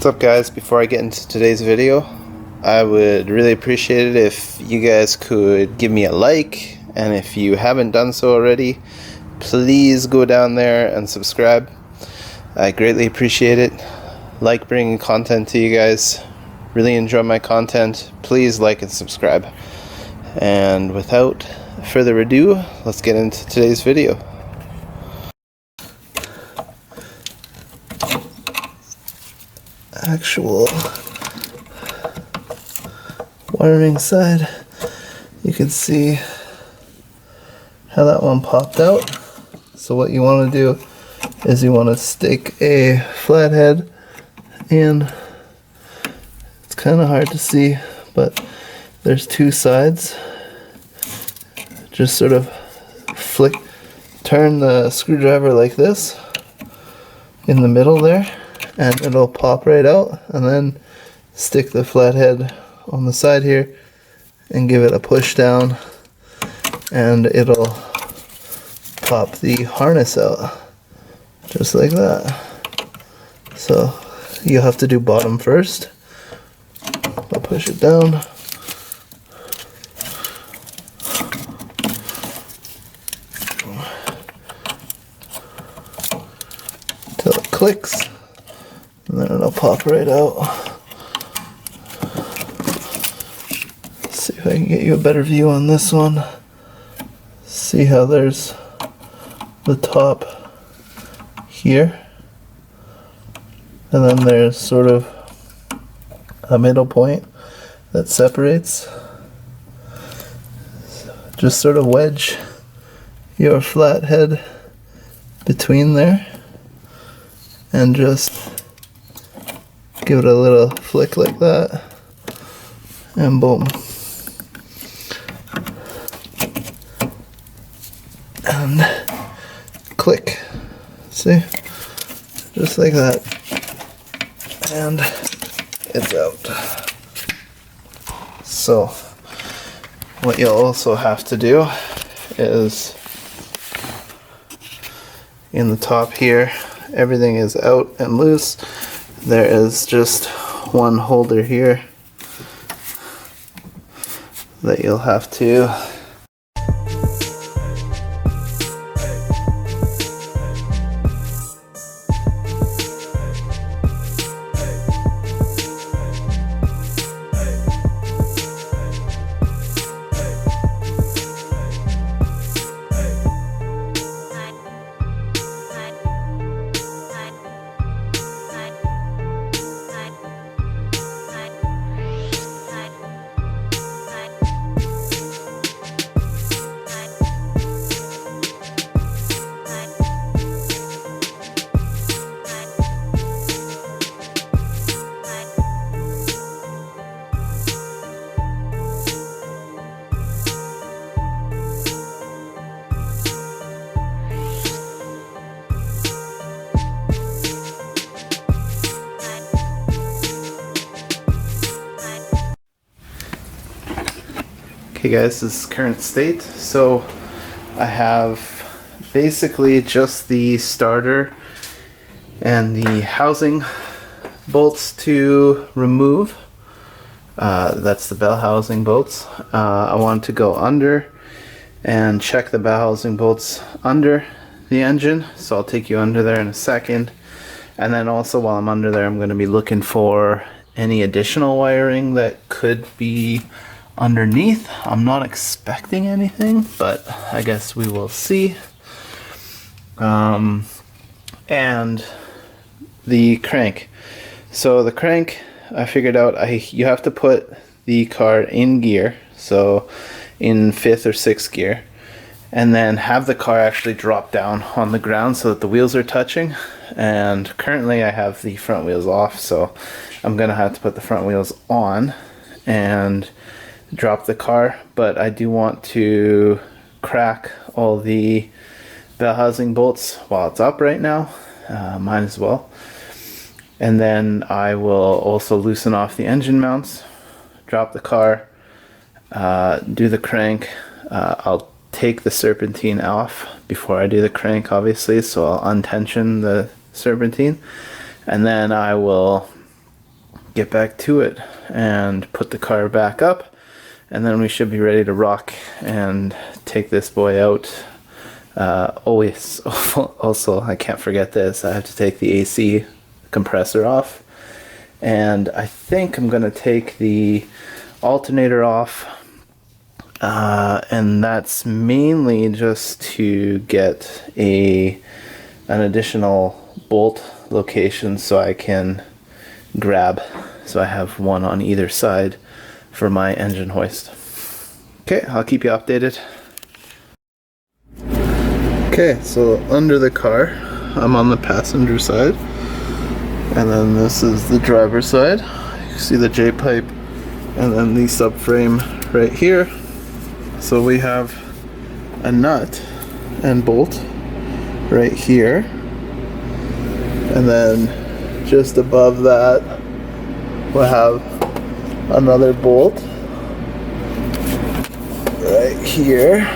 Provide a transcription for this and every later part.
What's up guys, before I get into today's video, I would really appreciate it if you guys could give me a like, and if you haven't done so already, please go down there and subscribe. I greatly appreciate it. Like bringing content to you guys. Really enjoy my content. Please like and subscribe. And without further ado, let's get into today's video. Actual wiring side, you can see how that one popped out. So what you want to do is you want to stick a flathead in. It's kind of hard to see, but there's two sides. Just sort of turn the screwdriver like this in the middle there, and it'll pop right out, and then stick the flathead on the side here and give it a push down, and it'll pop the harness out just like that. So you have to do bottom first. I'll push it down. Until it clicks. And then it'll pop right out. Let's see if I can get you a better view on this one. See how there's the top here, and then there's sort of a middle point that separates. Just sort of wedge your flathead between there and just give it a little flick like that, and boom. And click. See? Just like that. And it's out. So, what you'll also have to do is, in the top here, everything is out and loose. There is just one holder here that you'll have to Okay guys, this is current state. So I have basically just the starter and the housing bolts to remove. That's the bell housing bolts. I want to go under and check the bell housing bolts under the engine, so I'll take you under there in a second. And then also while I'm under there, I'm going to be looking for any additional wiring that could be underneath. I'm not expecting anything, but I guess we will see. And the crank. So the crank, I figured out you have to put the car in gear, so in 5th or 6th gear, and then have the car actually drop down on the ground so that the wheels are touching. And currently I have the front wheels off, so I'm gonna have to put the front wheels on and drop the car. But I do want to crack all the bell housing bolts while it's up right now. Might as well. And then I will also loosen off the engine mounts, drop the car, do the crank. I'll take the serpentine off before I do the crank, obviously, so I'll untension the serpentine, and then I will get back to it and put the car back up, and then we should be ready to rock and take this boy out. Always, also, I can't forget this, I have to take the AC compressor off, and I think I'm gonna take the alternator off, and that's mainly just to get an additional bolt location so I can grab, so I have one on either side for my engine hoist. Okay, I'll keep you updated. Okay, so under the car, I'm on the passenger side, and then this is the driver's side. You see the J-pipe and then the subframe right here. So we have a nut and bolt right here, and then just above that we'll have another bolt right here,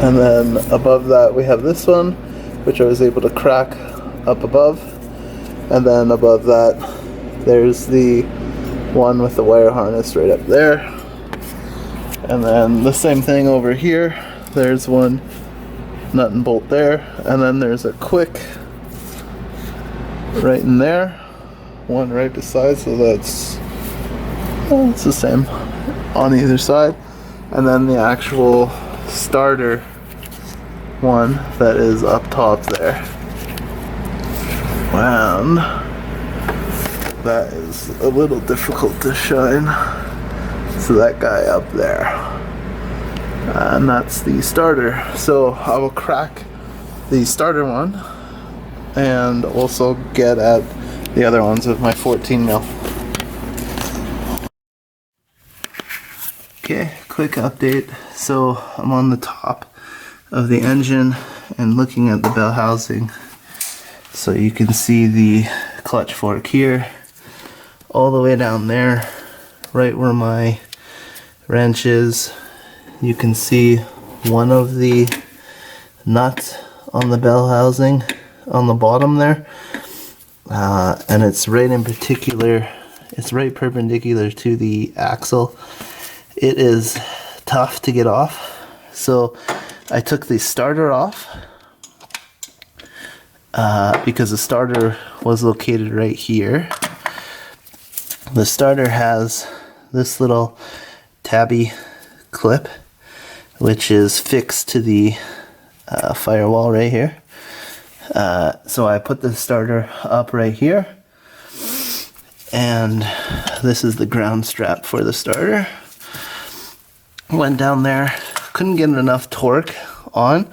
and then above that we have this one, which I was able to crack up above, and then above that there's the one with the wire harness right up there, and then the same thing over here. There's one nut and bolt there, and then there's a quick right in there, one right beside, so that's, well, it's the same on either side, and then the actual starter one that is up top there, and that is a little difficult to shine, so that guy up there, and that's the starter. So I will crack the starter one and also get at the other ones with my 14 mil. Okay, quick update. So I'm on the top of the engine and looking at the bell housing. So you can see the clutch fork here, all the way down there, right where my wrench is. You can see one of the nuts on the bell housing on the bottom there, and it's right in particular, it's right perpendicular to the axle. It is tough to get off, so I took the starter off because the starter was located right here. The starter has this little tabby clip which is fixed to the firewall right here. So I put the starter up right here, and this is the ground strap for the starter. Went down there, couldn't get enough torque on,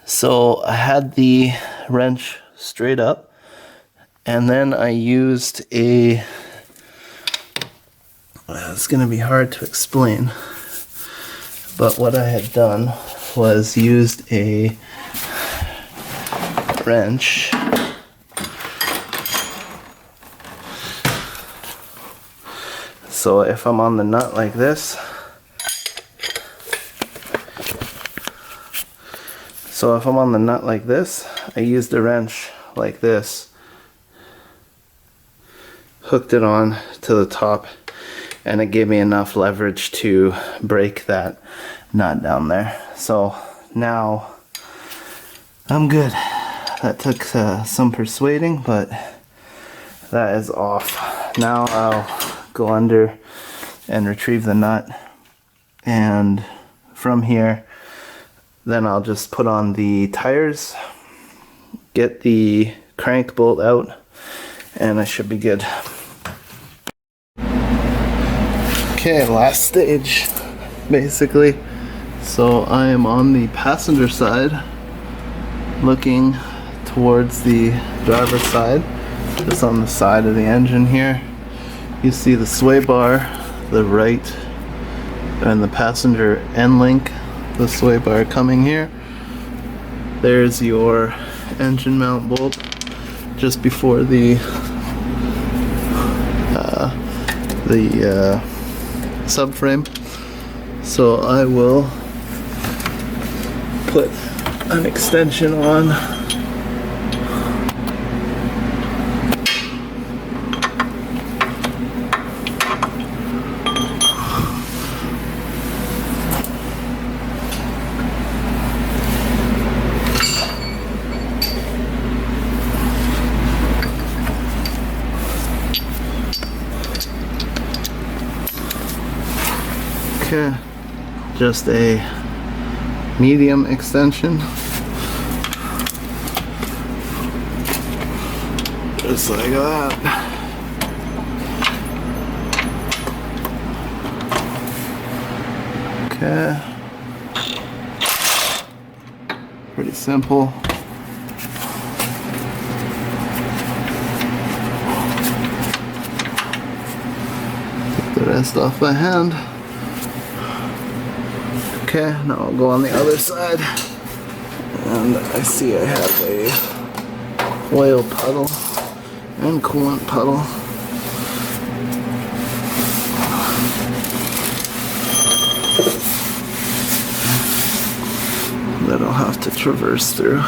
so I had the wrench straight up, and then I used a, it's gonna be hard to explain, but what I had done was used a wrench so if I'm on the nut like this, I used a wrench like this, hooked it on to the top, and it gave me enough leverage to break that nut down there. So now I'm good. That took some persuading, but that is off. Now I'll go under and retrieve the nut, and from here then I'll just put on the tires, get the crank bolt out, and I should be good. Okay, last stage basically. So I am on the passenger side looking towards the driver's side, just on the side of the engine here. You see the sway bar, the right, and the passenger end link, the sway bar coming here. There's your engine mount bolt just before the subframe. So I will put an extension on. Okay, just a medium extension. Just like that. Okay. Pretty simple. Take the rest off by hand. Okay, now I'll go on the other side. And I see I have a oil puddle and coolant puddle. That I'll have to traverse through.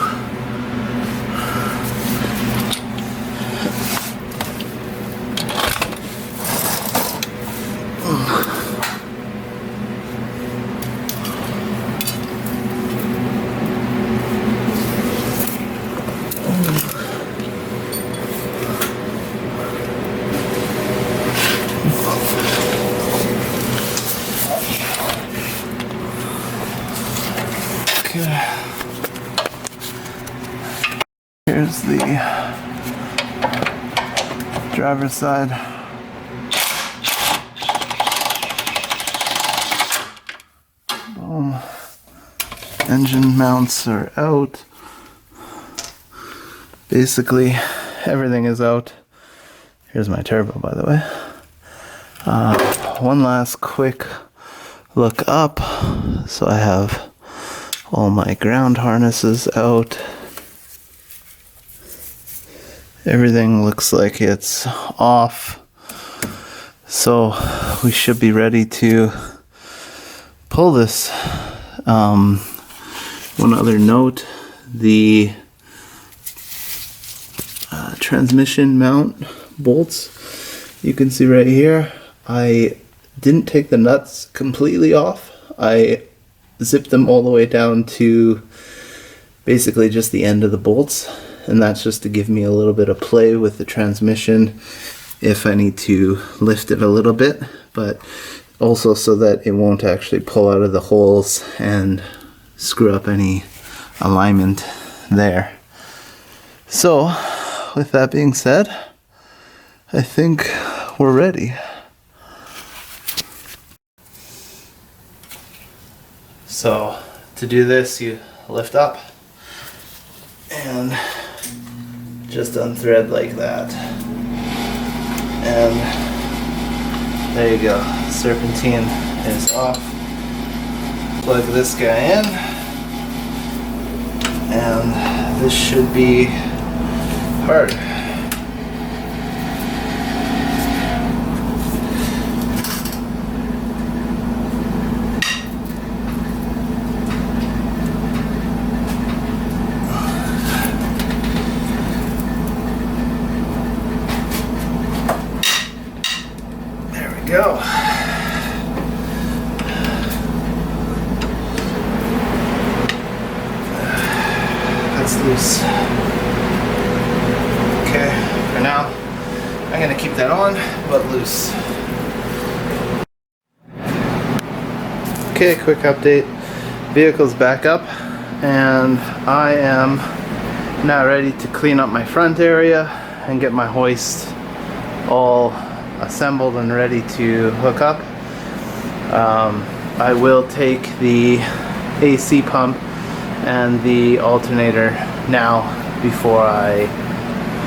Here's the driver's side. Boom. Engine mounts are out. Basically, everything is out. Here's my turbo, by the way. One last quick look up. So I have all my ground harnesses out. Everything looks like it's off. So we should be ready to pull this. One other note, the transmission mount bolts, you can see right here, I didn't take the nuts completely off. I zipped them all the way down to basically just the end of the bolts, and that's just to give me a little bit of play with the transmission if I need to lift it a little bit, but also so that it won't actually pull out of the holes and screw up any alignment there. So with that being said, I think we're ready. So to do this, you lift up and just unthread like that, and there you go, serpentine is off. Plug this guy in, and this should be hard. Go. That's loose. Okay, for now, I'm gonna keep that on, but loose. Okay, quick update. Vehicle's back up, and I am now ready to clean up my front area and get my hoist all assembled and ready to hook up. I will take the AC pump and the alternator now before I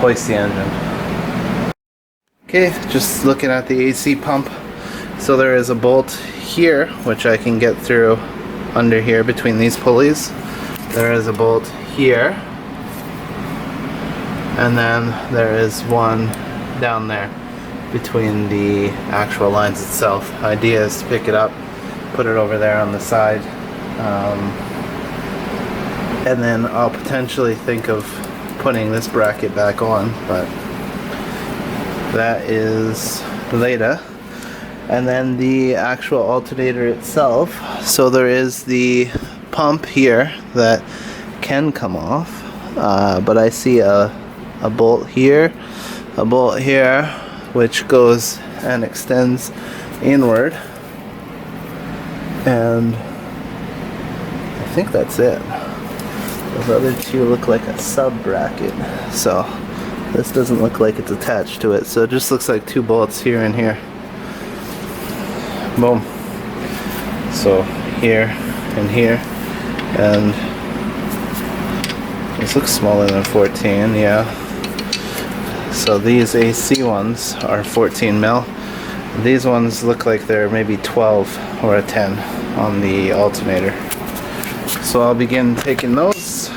hoist the engine. Okay, just looking at the AC pump. So there is a bolt here which I can get through under here between these pulleys. There is a bolt here, and then there is one down there between the actual lines itself. Idea is to pick it up, put it over there on the side, and then I'll potentially think of putting this bracket back on, but that is later. And then the actual alternator itself, so there is the pump here that can come off, but I see a bolt here, a bolt here, which goes and extends inward. And I think that's it. Those other two look like a sub bracket, so this doesn't look like it's attached to it, so it just looks like two bolts here and here. Boom. So here and here, and this looks smaller than 14, yeah. So these AC ones are 14 mil. These ones look like they're maybe 12 or a 10 on the alternator. So I'll begin taking those.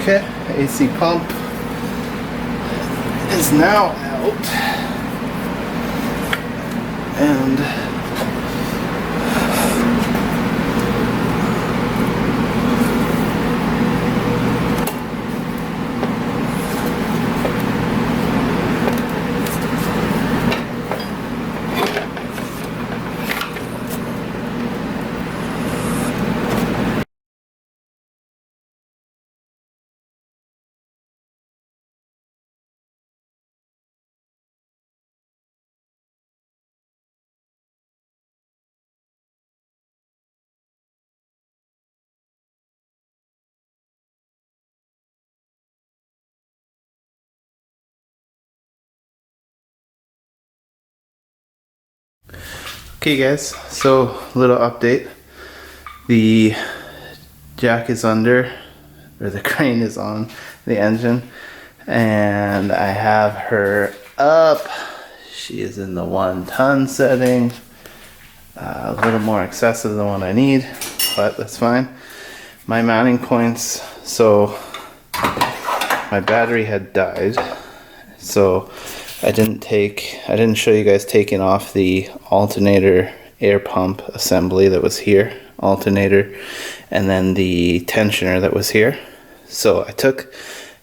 Okay, AC pump is now out, and okay guys, so little update. The jack is under, or the crane is on the engine, and I have her up. She is in the 1 ton setting, a little more excessive than what I need, but that's fine. My mounting points, so my battery had died, so I didn't show you guys taking off the alternator air pump assembly that was here, alternator, and then the tensioner that was here. So I took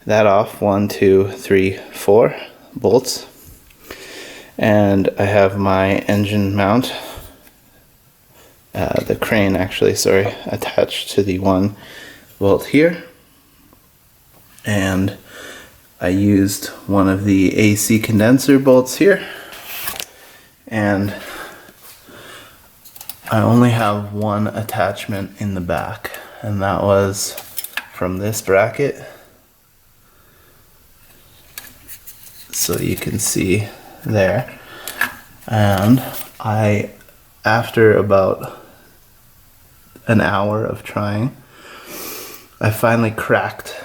that off, 1, 2, 3, 4 bolts, and I have my engine mount, the crane actually, sorry, attached to the 1 bolt here, and I used one of the AC condenser bolts here, and I only have one attachment in the back, and that was from this bracket. So you can see there. And after about an hour of trying, I finally cracked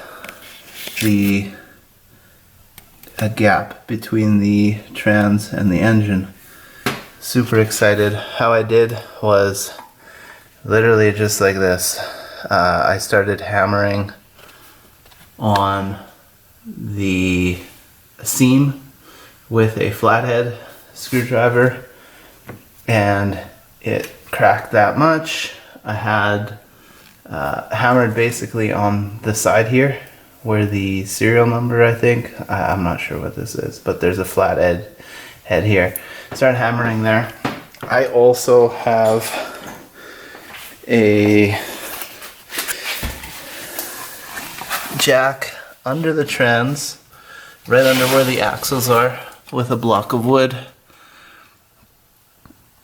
a gap between the trans and the engine. Super excited. How I did was literally just like this. I started hammering on the seam with a flathead screwdriver, and it cracked that much. I had hammered basically on the side here where the serial number, I think, I'm not sure what this is, but there's a flat head here. Started hammering there. I also have a jack under the trans, right under where the axles are, with a block of wood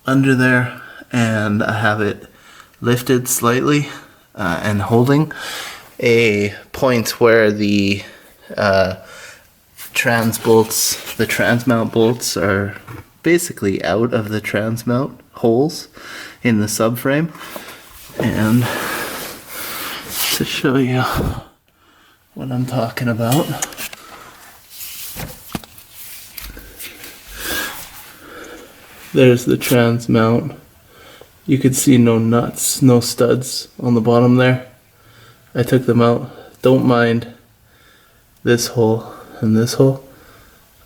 under there, and I have it lifted slightly and holding a point where the trans mount bolts are basically out of the trans mount holes in the subframe. And to show you what I'm talking about, there's the trans mount. You could see no nuts, no studs on the bottom there. I took them out. Don't mind this hole and this hole.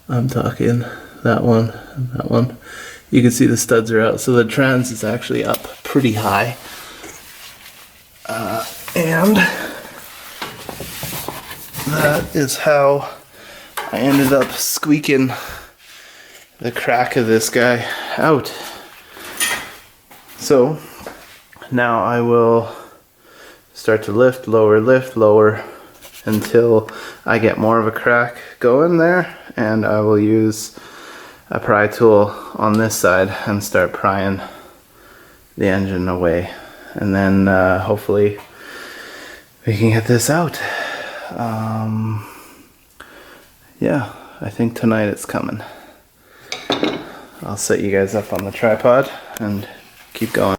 I'm talking that one and that one. You can see the studs are out, so the trans is actually up pretty high. And that is how I ended up squeaking the crack of this guy out. So now I will start to lift lower until I get more of a crack going there, and I will use a pry tool on this side and start prying the engine away, and then hopefully we can get this out. Yeah, I think tonight it's coming. I'll set you guys up on the tripod and keep going.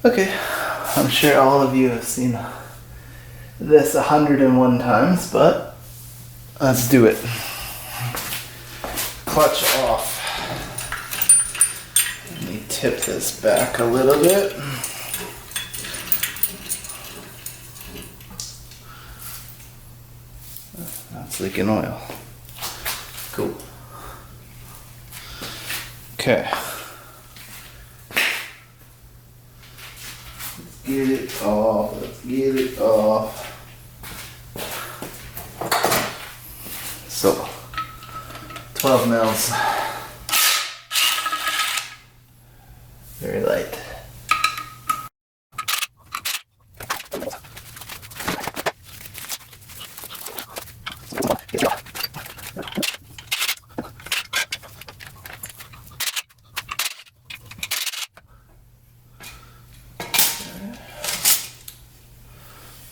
Okay, I'm sure all of you have seen this 101 times, but let's do it. Clutch off. Let me tip this back a little bit. That's leaking oil. Cool. Okay. Get it off, let's get it off. So, 12 mils. Very light.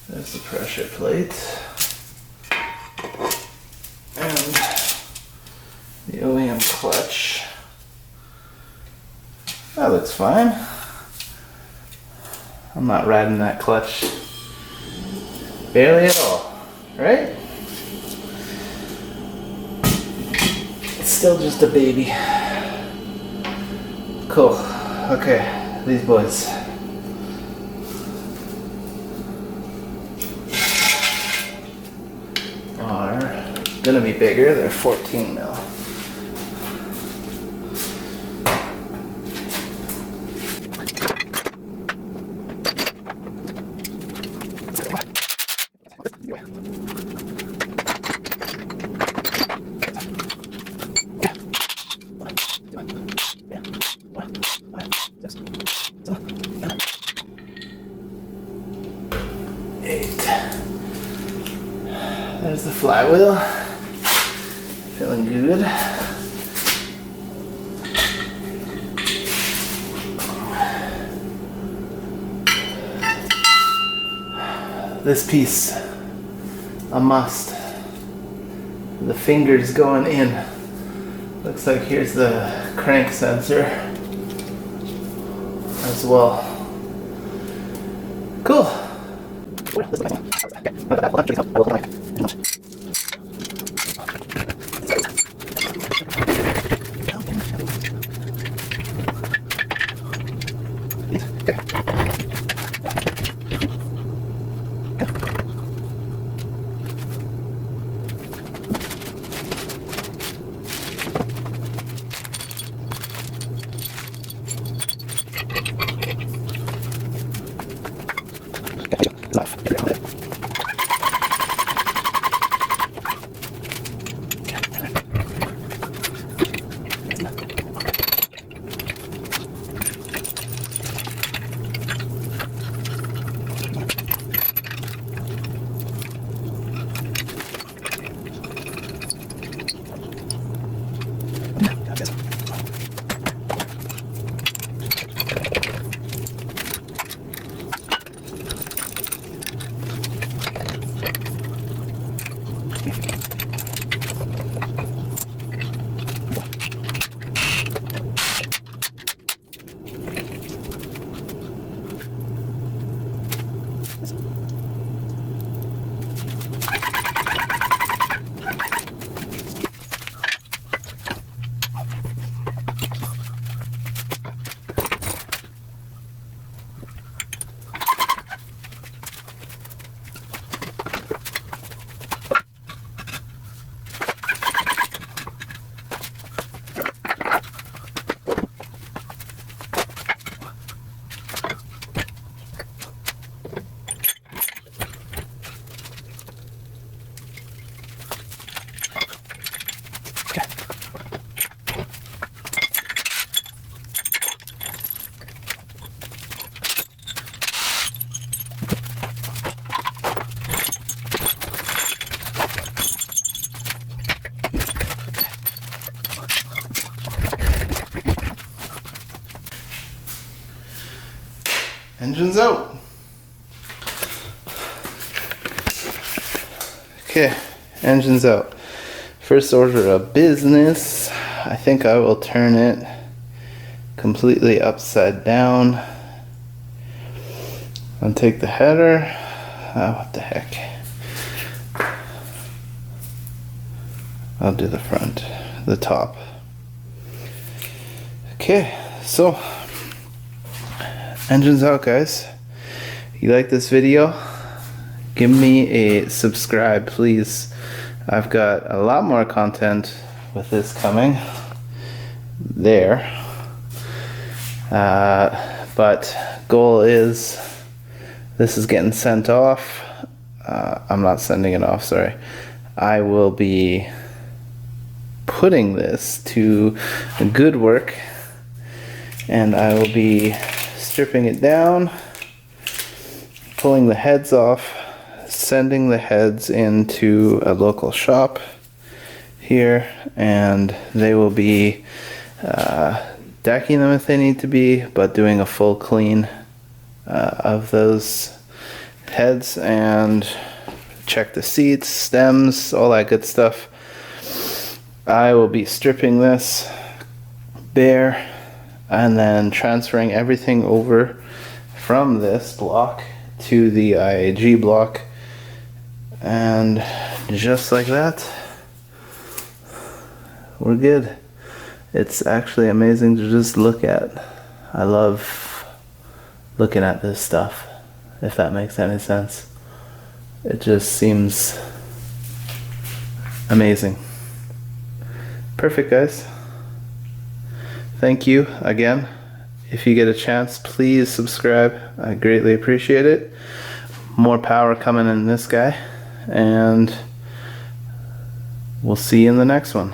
There's the pressure plate and the OEM clutch. That looks fine. I'm not riding that clutch barely at all, right? It's still just a baby. Cool. Okay, these boys. Gonna be bigger, they're 14 mil. There's the flywheel. Feeling good. This piece, a must. the fingers going in. Looks like here's the crank sensor as well. Cool. Engine's out. Okay, engine's out. First order of business, I think I will turn it completely upside down and take the header. What the heck. I'll do the front, the top. Okay, so engine's out, guys. You like this video? Give me a subscribe, please. I've got a lot more content with this coming there. But goal is this is getting sent off. I'm not sending it off, sorry. I will be putting this to good work, and I will be stripping it down, pulling the heads off, sending the heads into a local shop here, and they will be decking them if they need to be, but doing a full clean of those heads, and check the seats, stems, all that good stuff. I will be stripping this bare and then transferring everything over from this block to the IAG block, and just like that, we're good. It's actually amazing to just look at. I love looking at this stuff, if that makes any sense. It just seems amazing. Perfect, guys. Thank you again. If you get a chance, please subscribe. I greatly appreciate it. More power coming in this guy, and we'll see you in the next one.